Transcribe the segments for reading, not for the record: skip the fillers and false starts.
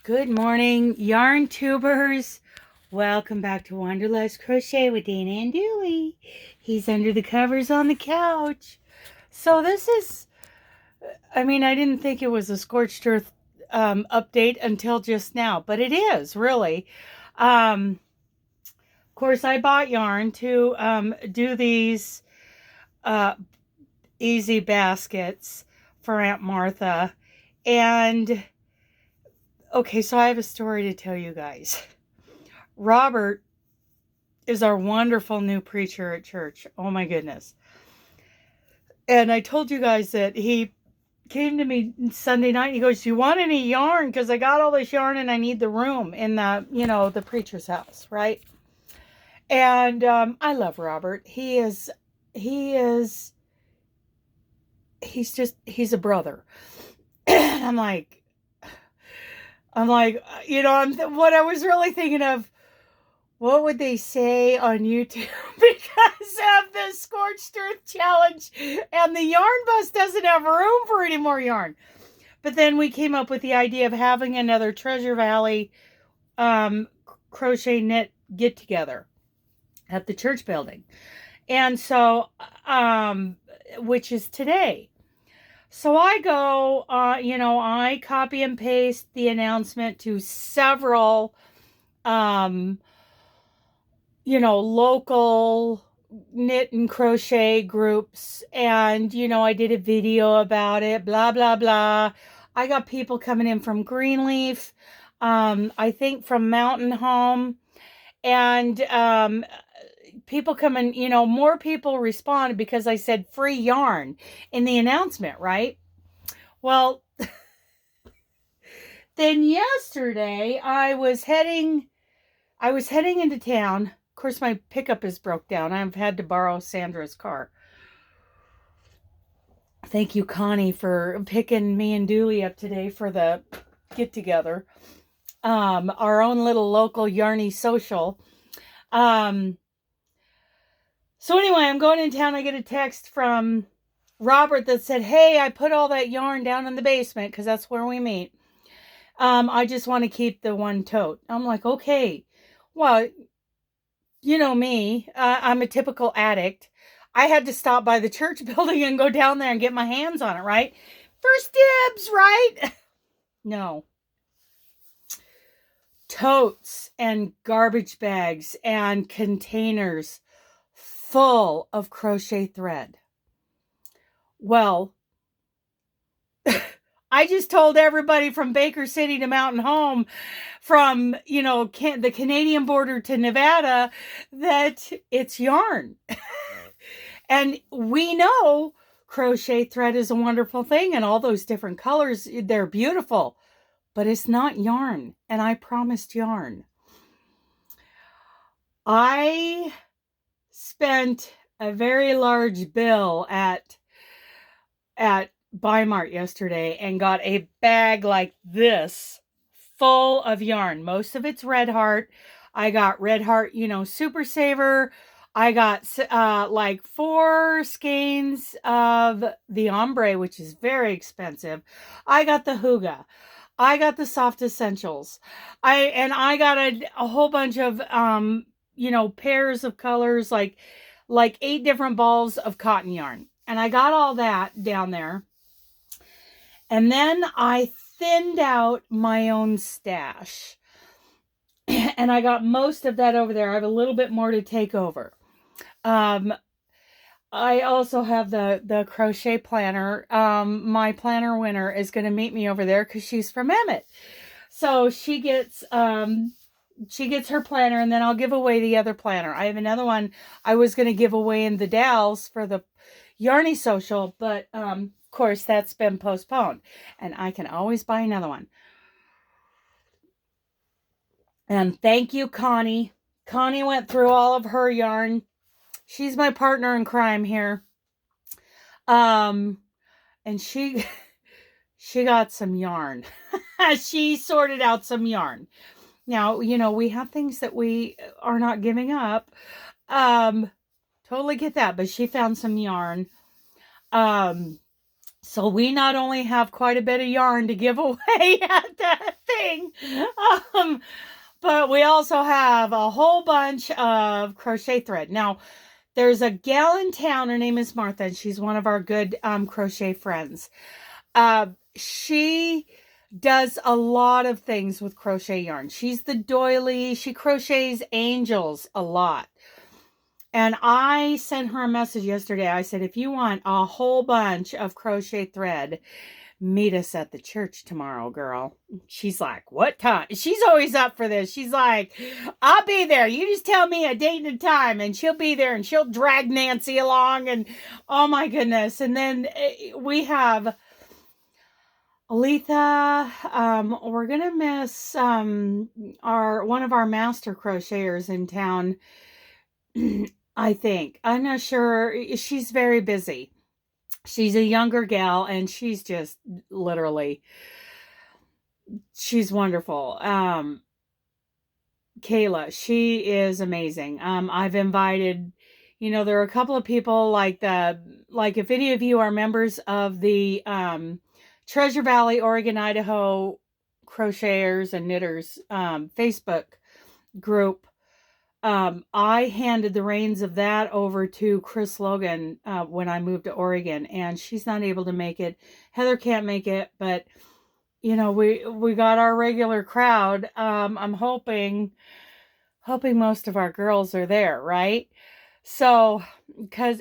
Good morning, yarn tubers. Welcome back to Wanderlust Crochet with Dana and Dewey. He's under the covers on the couch. So this is, I didn't think it was a Scorched Earth update until just now, but it is, really. Of course, I bought yarn to do these easy baskets for Aunt Martha. And okay, so I have a story to tell you guys. Robert is our wonderful new preacher at church. Oh my goodness. And I told you guys that he came to me Sunday night. He goes, "Do you want any yarn? Because I got all this yarn and I need the room in the preacher's house, right?" And I love Robert. He's a brother. I'm like, what I was really thinking of, what would they say on YouTube because of the Scorched Earth Challenge and the yarn bus doesn't have room for any more yarn. But then we came up with the idea of having another Treasure Valley crochet knit get together at the church building. And so, which is today. So I go, I copy and paste the announcement to several, local knit and crochet groups. And, I did a video about it, blah, blah, blah. I got people coming in from Greenleaf, I think from Mountain Home. And, people come in, more people responded because I said free yarn in the announcement, right? Well, then yesterday I was heading into town. Of course, my pickup is broke down. I've had to borrow Sandra's car. Thank you, Connie, for picking me and Dooley up today for the get together. Our own little local yarny social. So anyway, I'm going in town. I get a text from Robert that said, "Hey, I put all that yarn down in the basement because that's where we meet. I just want to keep the one tote." I'm like, okay. Well, you know me. I'm a typical addict. I had to stop by the church building and go down there and get my hands on it, right? First dibs, right? No. Totes and garbage bags and containers full of crochet thread. Well, I just told everybody from Baker City to Mountain Home, from, the Canadian border to Nevada, that it's yarn. And we know crochet thread is a wonderful thing and all those different colors, they're beautiful, but it's not yarn. And I promised yarn. I spent a very large bill at Bimart yesterday and got a bag like this full of yarn. Most of it's Red Heart. I got Red Heart, Super Saver. I got like 4 skeins of the ombre, which is very expensive. I got the Huga. I got the Soft Essentials. I got a whole bunch of pairs of colors, like 8 different balls of cotton yarn. And I got all that down there. And then I thinned out my own stash. And I got most of that over there. I have a little bit more to take over. I also have the crochet planner. My planner winner is going to meet me over there because she's from Emmett. So she gets her planner, and then I'll give away the other planner. I have another one I was going to give away in the Dalles for the Yarny Social, but of course that's been postponed, and I can always buy another one. And thank you, Connie. Connie went through all of her yarn. She's my partner in crime here. And she got some yarn. She sorted out some yarn. Now, we have things that we are not giving up. Totally get that, but she found some yarn. So we not only have quite a bit of yarn to give away at that thing, kidding. But we also have a whole bunch of crochet thread. Now, there's a gal in town. Her name is Martha, and she's one of our good crochet friends. She does a lot of things with crochet yarn. She's the doily. She crochets angels a lot. And I sent her a message yesterday. I said, if you want a whole bunch of crochet thread, meet us at the church tomorrow, girl. She's like, what time? She's always up for this. She's like, I'll be there. You just tell me a date and a time, and she'll be there, and she'll drag Nancy along, and oh my goodness. And then we have Aletha. We're gonna miss one of our master crocheters in town. I think. I'm not sure. She's very busy. She's a younger gal, and she's just literally, she's wonderful. Kayla, she is amazing. I've invited, there are a couple of people like if any of you are members of the Treasure Valley, Oregon, Idaho crocheters and knitters Facebook group. I handed the reins of that over to Chris Logan when I moved to Oregon, and she's not able to make it. Heather can't make it, but we got our regular crowd. I'm hoping most of our girls are there, right? So,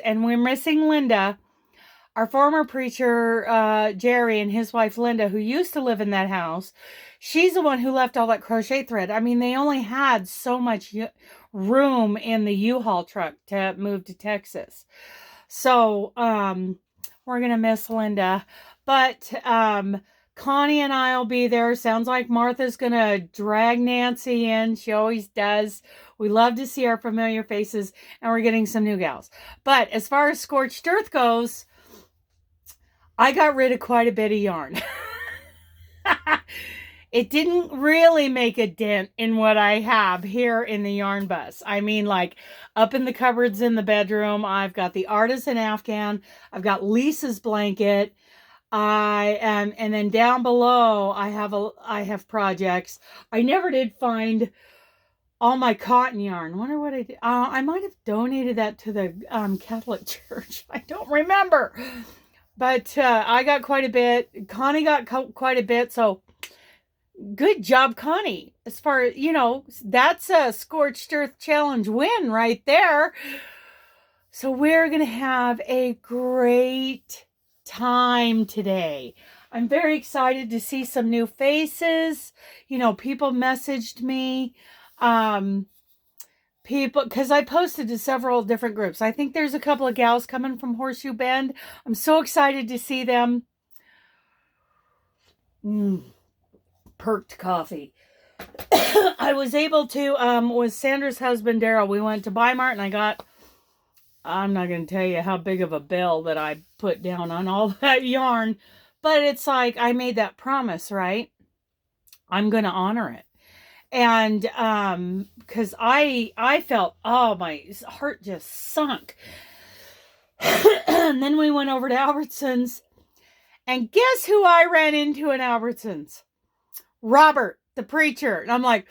and we're missing Linda, our former preacher, Jerry, and his wife, Linda, who used to live in that house. She's the one who left all that crochet thread. I mean, they only had so much room in the U-Haul truck to move to Texas. So, we're going to miss Linda. But, Connie and I will be there. Sounds like Martha's going to drag Nancy in. She always does. We love to see our familiar faces, and we're getting some new gals. But as far as Scorched Earth goes, I got rid of quite a bit of yarn. It didn't really make a dent in what I have here in the yarn bus. I mean, like up in the cupboards in the bedroom, I've got the artisan Afghan. I've got Lisa's blanket. And then down below, I have projects. I never did find all my cotton yarn. Wonder what I did. I might have donated that to the Catholic Church. I don't remember. But I got quite a bit. Connie got quite a bit. So good job, Connie. As far as, that's a Scorched Earth Challenge win right there. So we're going to have a great time today. I'm very excited to see some new faces. People messaged me. Because I posted to several different groups. I think there's a couple of gals coming from Horseshoe Bend. I'm so excited to see them. Perked coffee. I was able to, with Sandra's husband, Daryl, we went to Weimar, and I'm not going to tell you how big of a bill that I put down on all that yarn, but it's like I made that promise, right? I'm going to honor it. And because I felt, my heart just sunk. And then we went over to Albertsons, and guess who I ran into in Albertsons? Robert, the preacher. And I'm like,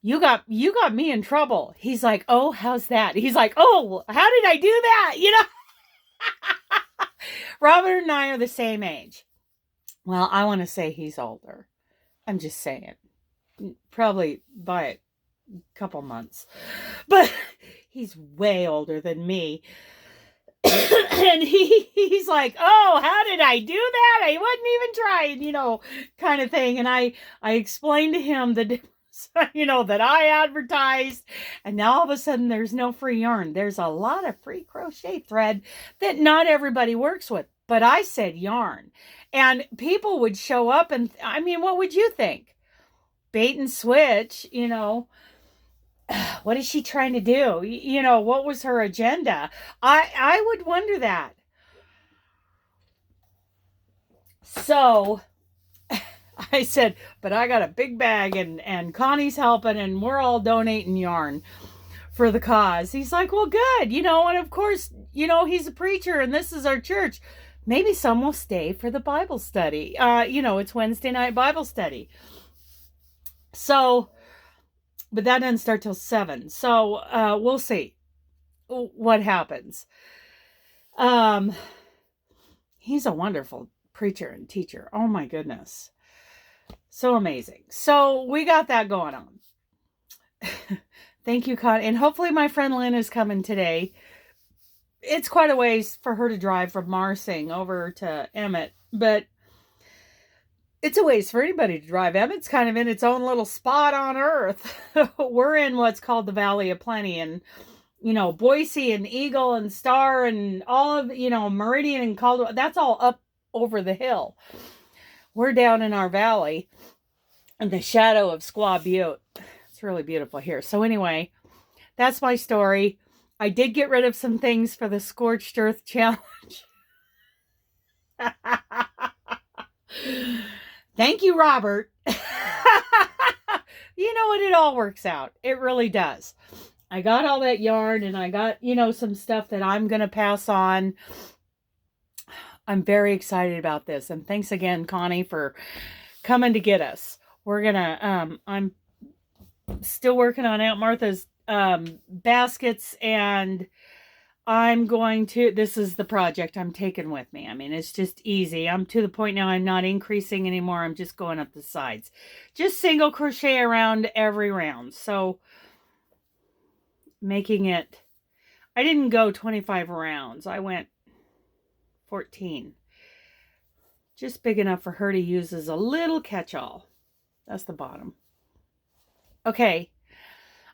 you got me in trouble. He's like, oh, how's that? He's like, oh, how did I do that? Robert and I are the same age. Well, I want to say he's older. I'm just saying. Probably by a couple months. But he's way older than me. And he's like, oh, how did I do that? I wasn't even trying, kind of thing. And I explained to him the difference, that I advertised. And now all of a sudden there's no free yarn. There's a lot of free crochet thread that not everybody works with. But I said yarn. And people would show up and, what would you think? Bait and switch, what is she trying to do? What was her agenda? I would wonder that. So I said, but I got a big bag and Connie's helping and we're all donating yarn for the cause. He's like, well, good. And of course, he's a preacher and this is our church. Maybe some will stay for the Bible study. It's Wednesday night Bible study. So, but that doesn't start till 7. So, we'll see what happens. He's a wonderful preacher and teacher. Oh my goodness. So amazing. So we got that going on. Thank you, Con. And hopefully my friend Lynn is coming today. It's quite a ways for her to drive from Marsing over to Emmett, but it's a ways for anybody to drive. Emmett's kind of in its own little spot on earth. We're in what's called the Valley of Plenty, and Boise and Eagle and Star and all of, Meridian and Caldwell, that's all up over the hill. We're down in our valley in the shadow of Squaw Butte. It's really beautiful here. So anyway, that's my story. I did get rid of some things for the Scorched Earth Challenge. Thank you, Robert. You know what? It all works out. It really does. I got all that yarn, and I got, some stuff that I'm going to pass on. I'm very excited about this. And thanks again, Connie, for coming to get us. We're going to, I'm still working on Aunt Martha's baskets, and I'm going to, this is the project I'm taking with me. I mean, it's just easy. I'm to the point now I'm not increasing anymore. I'm just going up the sides. Just single crochet around every round. So making it, I didn't go 25 rounds. I went 14. Just big enough for her to use as a little catch-all. That's the bottom. Okay.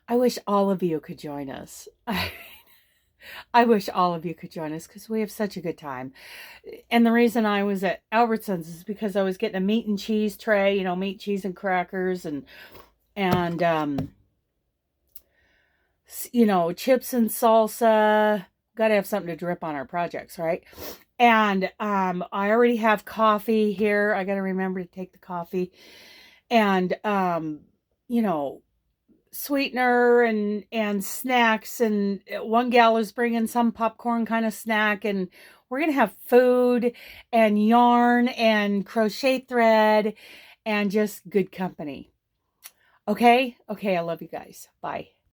I wish all of you could join us. I wish all of you could join us because we have such a good time. And the reason I was at Albertsons is because I was getting a meat and cheese tray, meat, cheese, and crackers, and chips and salsa. Got to have something to drip on our projects, right? And I already have coffee here. I got to remember to take the coffee. And, sweetener and snacks, and one gal is bringing some popcorn kind of snack, and we're gonna have food and yarn and crochet thread and just good company. Okay, I love you guys. Bye.